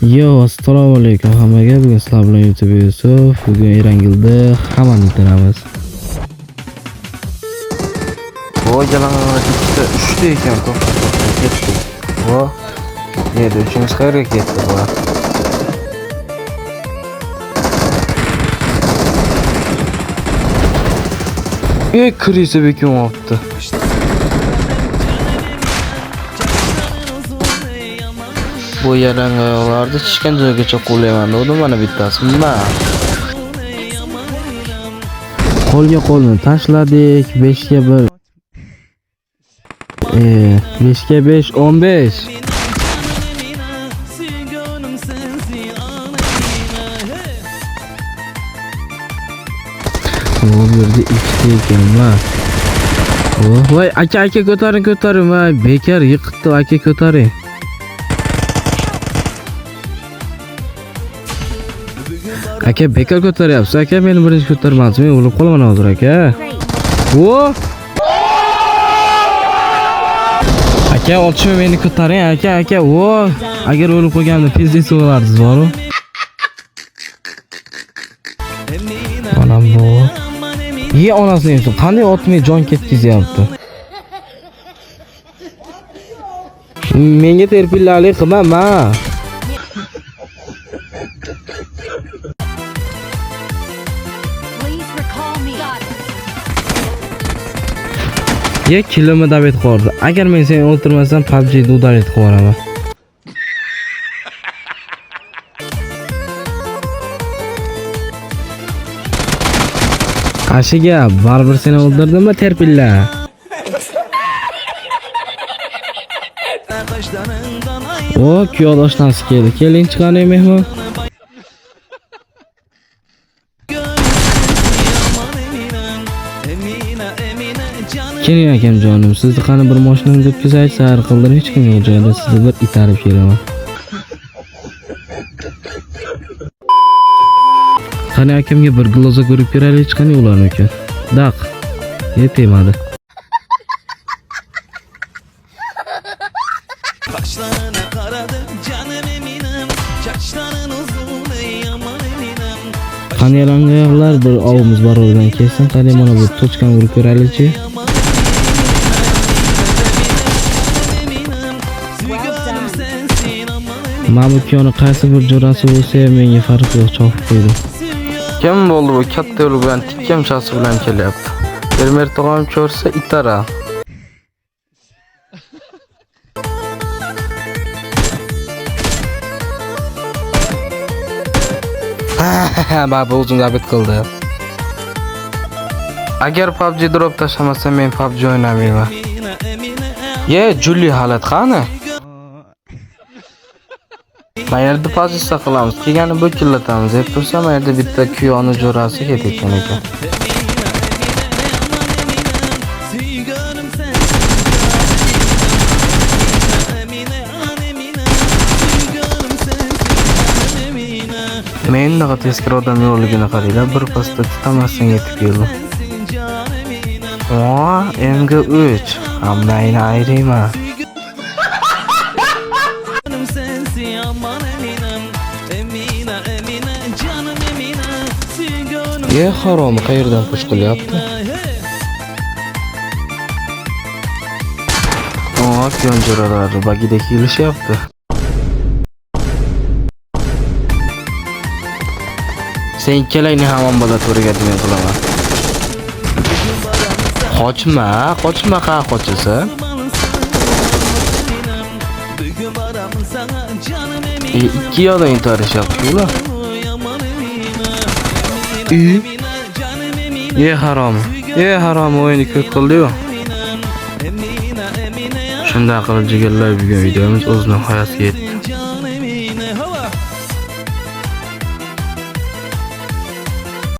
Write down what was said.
Yo, assalomu alaykum hammaga. Bugun sizlar bilan YouTube Yusuf. Bugun Erangilda hammani tanamiz. Bu yalanlar ikkita 3 ta ekan, to'xtatib ketdi. Bu neda uchinchi qayerga ketdi bu? Krizi bekim olibdi. Bu yalangoyoqlarni chiqqan joygacha qo'llayman dedim, mana bittasi. Qo'lga qo'lni tashladik. 5 ga 1 5 ga 5 15. Bu yerda ikkita ekanlar. Voy, aka ko'taring, voy, bekar yiqitdi, aka ko'taring. Aka bekar ko'taryapsiz, aka meni birinchi ko'tarmadingiz, men o'lib qolaman hozir aka. Vo! Aka, olchimi meni ko'taring, aka, vo! Agar o'lib qolganimda pizdingiz bo'lardingiz, boru. Onam bu. Ye onasini qanday otmay jon ketkizyapti. Menga terpillalik qilma. Ye kilimi David qordi. Agar men seni o'ltirmasam PUBG'da udalet qilib yuboraman. Ashiga baribir seni o'ldirdimmi terpilla? O, kuyovdoshnasi keldi. Keling chiqaring mehmon. Keling akam jonim, sizni qani bir mashinamga o'tkazaylik, sayr qildirib, hech kim yo'q joyda sizni bir itarib kelaman. Qani akamga bir gloza ko'rib beraylik, hech qani ularni uka. Daq. Yetmadi. Kaşlarına karadı canım eminim, saçların uzun ey aman eminim. Qani yalangoyoqlar bir ovimiz bor o'rgan kelsin, qani mana bu tochkani urib ko'raylikchi. Mamukiyoni qaysi bir jo'rasi bo'lsa ham menga farqi yo'q, chopib qo'ydim. Kim bo'ldi bu katta yo'l bilan tikkam-chasi bilan kelyapti. Fermer tog'am ko'rsa itara. Baba o'zim zabit qildi. Agar PUBG drop tashlamasa men PUBG o'ynamayman. Ye, Julie holat qani? Mayerda pozitsiya qilamiz. Kelgani bu killatamiz. Deb tursa, mayerda bitta kuyoni jo'rasi ketgan ekan. Men naqad tezkor odam yo'qligini qaranglar, bir pasda tutamasdan yetib keldim. MG3 hammayni ayrayman. Ye harom, qayerdan push qilyapti? Piyonjoralar bagida kelishyapti. Sen ikkalangni hamon bola to'riga men qilaman. Qochma, qa qochasan. Ikki yoqdan intarishyapti ular. Ye harom o'yinni ko'p qildi-yu. Shunday qilib jigarlar bugun videomiz o'z nihoyasiga yetdi.